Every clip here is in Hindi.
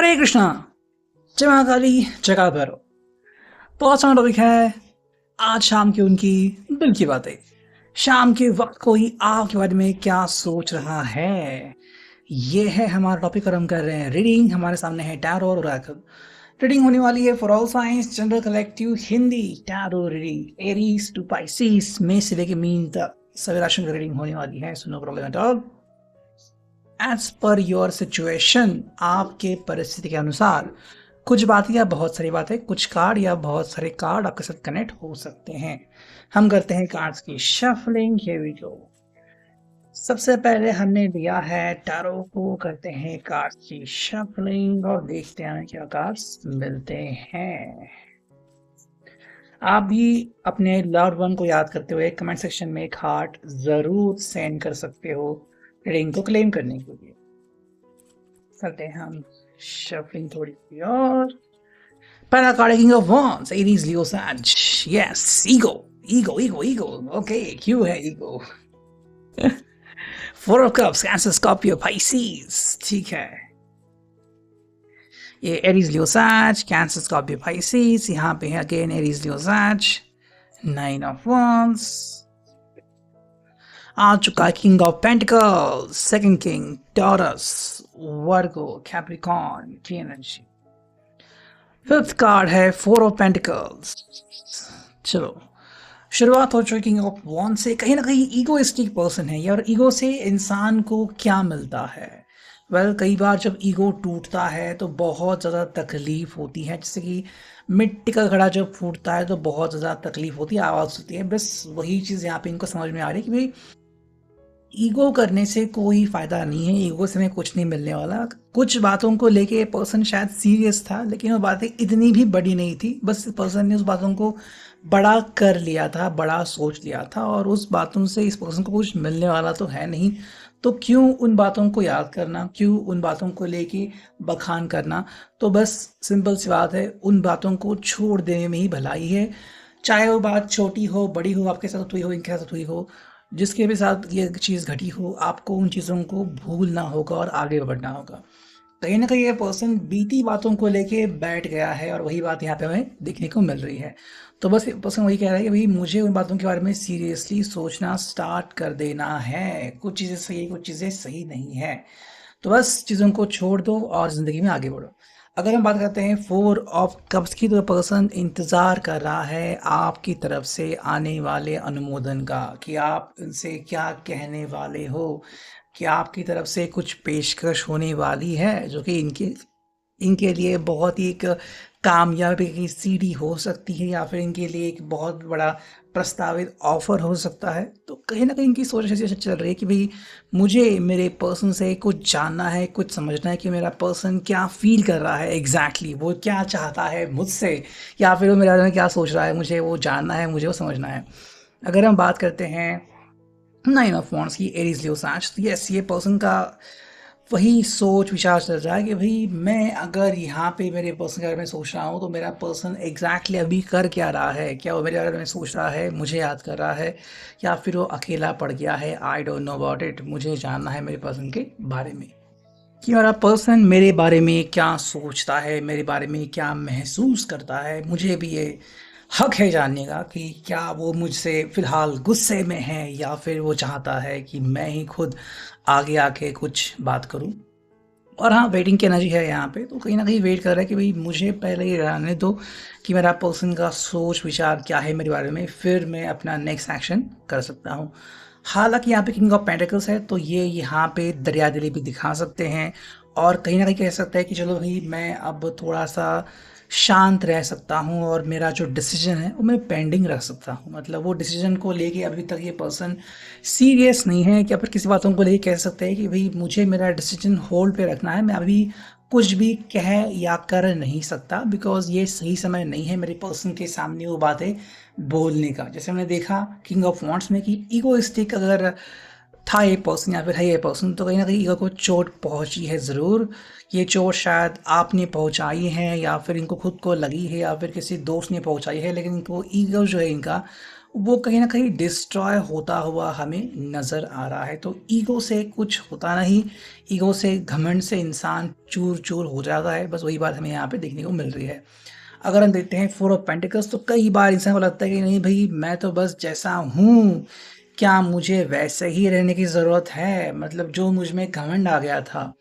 हरे कृष्णा। जय महाकाली जगह भैरव। तो आज हमारा टॉपिक है आज शाम की उनकी दिल की बातें। शाम के वक्त कोई आपके बारे में क्या सोच रहा है, ये है हमारा टॉपिक और हम कर रहे हैं रीडिंग। हमारे सामने है टैरो और ओरेकल। रीडिंग होने वाली है for all signs general collective Hindi tarot reading Aries to Pisces में से लेके मीन तक सभी राशियों की रीडिंग होने वाली है। So no problem at all. As per your situation, आपके परिस्थिति के अनुसार कुछ बातें या बहुत सारी बातें, कुछ कार्ड या बहुत सारे कार्ड आपके साथ कनेक्ट हो सकते हैं। हम करते हैं कार्ड्स की शफलिंग। Here we go. सबसे पहले हमने लिया है टैरो को, करते हैं कार्ड्स की शफलिंग और देखते हैं क्या कार्ड्स मिलते हैं। आप भी अपने लव्ड वन को याद करते हुए कमेंट सेक्शन में एक हार्ट जरूर सेंड कर सकते हो रीडिंग को क्लेम करने के लिए। करते हैं हम शफलिंग थोड़ी सी और। पहला card king of wands, Aries Leo Sag. Yes, ego ego ego ego. Okay, क्यों है ego? Four of cups, Cancer Scorpio Pisces. ठीक है, ये एरीज लियो सैज, कैंसर स्कॉर्पियो पाइसिस। यहाँ पे है अगेन एरीज लियो सैज, नाइन ऑफ वांड्स। आ चुका king of pentacles, second king Taurus, Virgo, Capricorn की एनर्जी। फिफ्थ कार्ड है फोर ऑफ पेंटिकल्स। चलो, शुरुआत हो चुकी किंग ऑफ वॉन्ड से। कहीं ना कहीं ईगोइस्टिक पर्सन है ये, और ईगो से इंसान को क्या मिलता है? कई बार जब ईगो टूटता है तो बहुत ज़्यादा तकलीफ होती है। जैसे कि मिट्टी का घड़ा जब फूटता है तो बहुत ज़्यादा तकलीफ होती है, आवाज़ होती है। बस वही चीज़ यहाँ पे इनको समझ में आ रही है कि भाई ईगो करने से कोई फायदा नहीं है, ईगो से हमें कुछ नहीं मिलने वाला। कुछ बातों को लेके पर्सन शायद सीरियस था, लेकिन वो बातें इतनी भी बड़ी नहीं थी। बस पर्सन ने उस बातों को बड़ा कर लिया था, बड़ा सोच लिया था, और उस बातों से इस पर्सन को कुछ मिलने वाला तो है नहीं। तो क्यों उन बातों को याद करना, क्यों उन बातों को लेके बखान करना? तो बस सिंपल सी बात है, उन बातों को छोड़ देने में ही भलाई है। चाहे वो बात छोटी हो बड़ी हो, आपके साथ हुई हो, इनके साथ हुई हो, जिसके भी साथ ये चीज़ घटी हो, आपको उन चीज़ों को भूलना होगा और आगे बढ़ना होगा। कहीं ना कहीं ये पर्सन बीती बातों को लेके बैठ गया है और वही बात यहाँ पे हमें देखने को मिल रही है। तो बस पर्सन वही कह रहा है कि भाई मुझे उन बातों के बारे में सीरियसली सोचना स्टार्ट कर देना है। कुछ चीज़ें सही है, कुछ चीज़ें सही नहीं है। तो बस चीज़ों को छोड़ दो और ज़िंदगी में आगे बढ़ो। अगर हम बात करते हैं फोर ऑफ कप्स की, तो पर्सन इंतज़ार कर रहा है आपकी तरफ से आने वाले अनुमोदन का, कि आप इनसे क्या कहने वाले हो, कि आपकी तरफ से कुछ पेशकश होने वाली है जो कि इनके इनके लिए बहुत ही एक कामयाबी की सीढ़ी हो सकती है, या फिर इनके लिए एक बहुत बड़ा प्रस्तावित ऑफर हो सकता है। तो कहीं ना कहीं इनकी सोच ऐसी चल रही है कि भाई मुझे मेरे पर्सन से कुछ जानना है, कुछ समझना है कि मेरा पर्सन क्या फील कर रहा है, एग्जैक्टली वो क्या चाहता है मुझसे, या फिर वो मेरे बारे में क्या सोच रहा है, मुझे वो जानना है, मुझे वो समझना है। अगर हम बात करते हैं नाइन ऑफ वॉन्ड्स की, एरीज लियो सैज, तो यस, ये पर्सन का वही सोच विचार चल रहा है कि भाई मैं अगर यहाँ पे मेरे पर्सन के बारे में सोच रहा हूँ तो मेरा पर्सन एग्जैक्टली अभी कर क्या रहा है, क्या वो मेरे बारे में सोच रहा है, मुझे याद कर रहा है, या फिर वो अकेला पड़ गया है। I don't know about it. मुझे जानना है मेरे पर्सन के बारे में कि मेरा पर्सन मेरे बारे में क्या सोचता है, मेरे बारे में क्या महसूस करता है। मुझे भी ये हक है जानने का कि क्या वो मुझसे फ़िलहाल गुस्से में है, या फिर वो चाहता है कि मैं ही खुद आगे आके कुछ बात करूं। और हाँ, वेटिंग की एनर्जी है यहाँ पे, तो कहीं ना कहीं वेट कर रहा है कि भाई मुझे पहले ये जानने दो कि मेरा पर्सन का सोच विचार क्या है मेरे बारे में, फिर मैं अपना नेक्स्ट एक्शन कर सकता हूँ। हालांकि यहाँ पे किंग ऑफ पेंटिकल्स है, तो ये यहाँ पे दरिया दिली भी दिखा सकते हैं, और कहीं ना कहीं कह सकता है कि चलो भाई मैं अब थोड़ा सा शांत रह सकता हूँ और मेरा जो डिसीजन है वो मैं पेंडिंग रख सकता हूँ। मतलब वो डिसीजन को लेके अभी तक ये पर्सन सीरियस नहीं है, कि फिर किसी बातों को लेके कह सकते हैं कि भाई मुझे मेरा डिसीजन होल्ड पे रखना है, मैं अभी कुछ भी कह या कर नहीं सकता, बिकॉज ये सही समय नहीं है मेरे पर्सन के सामने वो बातें बोलने का। जैसे हमने देखा किंग ऑफ वॉन्ड्स में कि ईगोइस्टिक अगर था ये पर्सन या फिर है ये पर्सन, तो कहीं ना कहीं ईगो को चोट पहुंची है ज़रूर। ये चोट शायद आपने पहुंचाई है, या फिर इनको खुद को लगी है, या फिर किसी दोस्त ने पहुंचाई है, लेकिन इनको ईगो जो है इनका वो कहीं न कहीं डिस्ट्रॉय होता हुआ हमें नज़र आ रहा है। तो ईगो से कुछ होता नहीं, ईगो से, घमंड से इंसान चूर-चूर हो जाता है, बस वही बात हमें यहाँ पे देखने को मिल रही है। अगर हम देखते हैं फोर ऑफ पेंटिकल्स तो कई बार इंसान को लगता है कि नहीं भई मैं तो बस जैसा हूँ, क्या मुझे वैसे ही रहने की ज़रूरत है? मतलब जो मुझ में घमंड आ गया था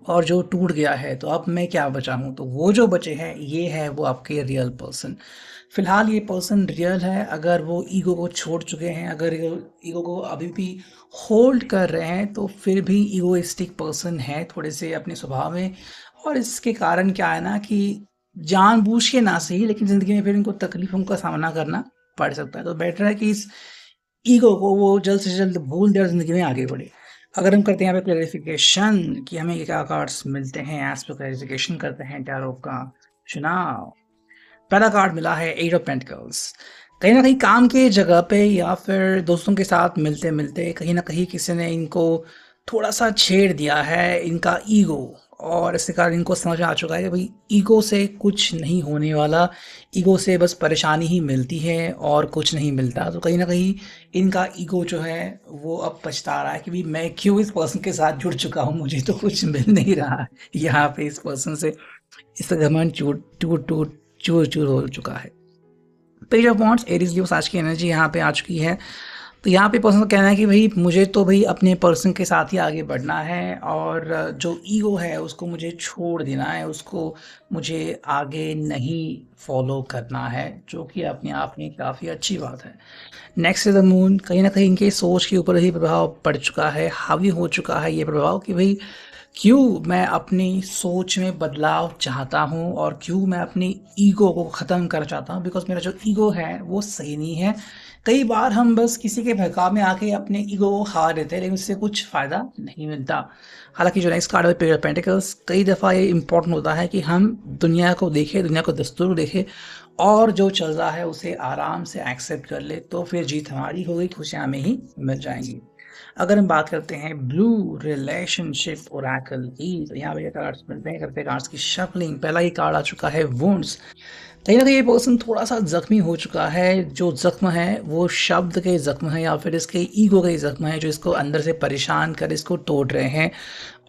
और जो टूट गया है, तो अब मैं क्या बचा हूँ? तो वो जो बचे हैं, ये है वो आपके रियल पर्सन। फ़िलहाल ये पर्सन रियल है, अगर वो ईगो को छोड़ चुके हैं, अगर ईगो को अभी भी होल्ड कर रहे हैं, तो फिर भी ईगोइस्टिक पर्सन है थोड़े-से अपने स्वभाव में। और इसके कारण क्या है ना कि जानबूझ के ना सही, लेकिन ज़िंदगी में फिर इनको तकलीफ़ों का सामना करना पड़ सकता है। तो बेटर है कि इस ईगो को वो जल्द से जल्द भूल दे और ज़िंदगी में आगे बढ़े। अगर हम करते हैं यहाँ पे क्लैरिफ़िकेशन कि हमें ये क्या कार्ड्स मिलते हैं, एज़ पर क्लैरिफ़िकेशन करते हैं टैरो का चुनाव। पहला कार्ड मिला है एट ऑफ पेंटिकल्स। कहीं न कहीं काम की जगह पे या फिर दोस्तों के साथ मिलते-मिलते कहीं न कहीं किसी ने इनको थोड़ा-सा छेड़ दिया है, इनका ईगो, और इसके कारण इनको समझ में आ चुका है कि भई ईगो से कुछ नहीं होने वाला, ईगो से बस परेशानी ही मिलती है और कुछ नहीं मिलता। तो कहीं न कहीं इनका ईगो जो है वो अब पछता रहा है कि भई मैं क्यों इस पर्सन के साथ जुड़ चुका हूँ, मुझे तो कुछ मिल नहीं रहा है यहाँ पे इस पर्सन से। इसका घमंड टूट-टूट चूर-चूर हो चुका है। पेज ऑफ वांड्स एरीज़ लियो आज की एनर्जी यहाँ पे आ चुकी है। तो यहाँ पे पर्सन का कहना है कि भई मुझे तो भई अपने पर्सन के साथ ही आगे बढ़ना है और जो ईगो है उसको मुझे छोड़ देना है, उसको मुझे आगे नहीं फ़ॉलो करना है, जो कि अपने आप में काफ़ी अच्छी बात है। Next is the moon. कहीं न कहीं इनके सोच के ऊपर ही प्रभाव पड़ चुका है, हावी हो चुका है ये प्रभाव कि भई क्यों मैं अपनी सोच में बदलाव चाहता हूँ और क्यों मैं अपनी ईगो को ख़त्म करना चाहता हूँ, बिकॉज़ मेरा जो ईगो है वो सही नहीं है। कई बार हम बस किसी के बहकावे में आके अपने ईगो को खा देते हैं, लेकिन उससे कुछ फ़ायदा नहीं मिलता। हालाँकि जो नेक्स्ट कार्ड है पेज ऑफ पेंटिकल्स, कई दफ़ा ये इम्पोर्टेंट होता है कि हम दुनिया को देखें, दुनिया को दस्तूर देखें और जो चल रहा है उसे आराम से एक्सेप्ट कर ले, तो फिर जीत हमारी होगी, खुशियाँ हमें ही मिल जाएँगी। अगर हम बात करते हैं ब्लू रिलेशनशिप ओरेकल की, तो यहाँ पे कार्ड्स मिलते हैं, करते हैं कार्ड्स की शफलिंग। पहला ही कार्ड आ चुका है वुंड्स। कहीं न कहीं ये पर्सन थोड़ा-सा ज़ख्मी हो चुका है, जो ज़ख्म है वो शब्द के ज़ख्म है या फिर इसके ईगो के ज़ख्म है, जो इसको अंदर से परेशान कर इसको तोड़ रहे हैं,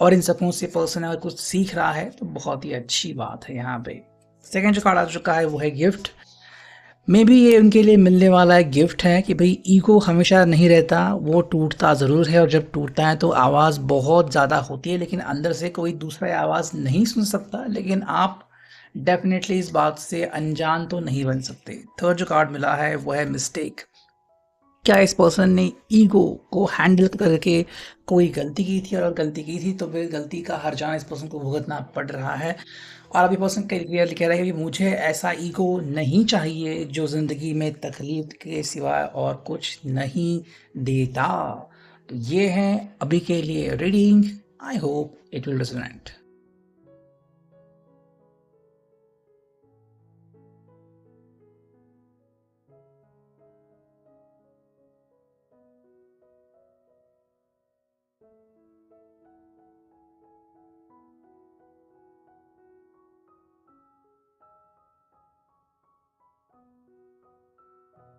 और इन ज़ख्मों से पर्सन अगर कुछ सीख रहा है तो बहुत ही अच्छी बात है यहाँ पे। सेकंड जो कार्ड आ चुका है वो है गिफ्ट। मे बी ये उनके लिए मिलने वाला एक गिफ्ट है कि भई ईगो हमेशा नहीं रहता, वो टूटता ज़रूर है और जब टूटता है तो आवाज़ बहुत ज़्यादा होती है, लेकिन अंदर से कोई दूसरा आवाज़ नहीं सुन सकता, लेकिन आप डेफ़िनेटली इस बात से अनजान तो नहीं बन सकते। थर्ड जो कार्ड मिला है वो है मिस्टेक। क्या इस पर्सन ने ईगो को हैंडल करके कोई गलती की थी, और अगर गलती की थी तो फिर गलती का हर्जाना इस पर्सन को भुगतना पड़ रहा है, और अभी पर्सन क्लियरली कह रहा है कि मुझे ऐसा ईगो नहीं चाहिए जो ज़िंदगी में तकलीफ के सिवाय और कुछ नहीं देता। तो ये है अभी के लिए reading. I hope it will resonate.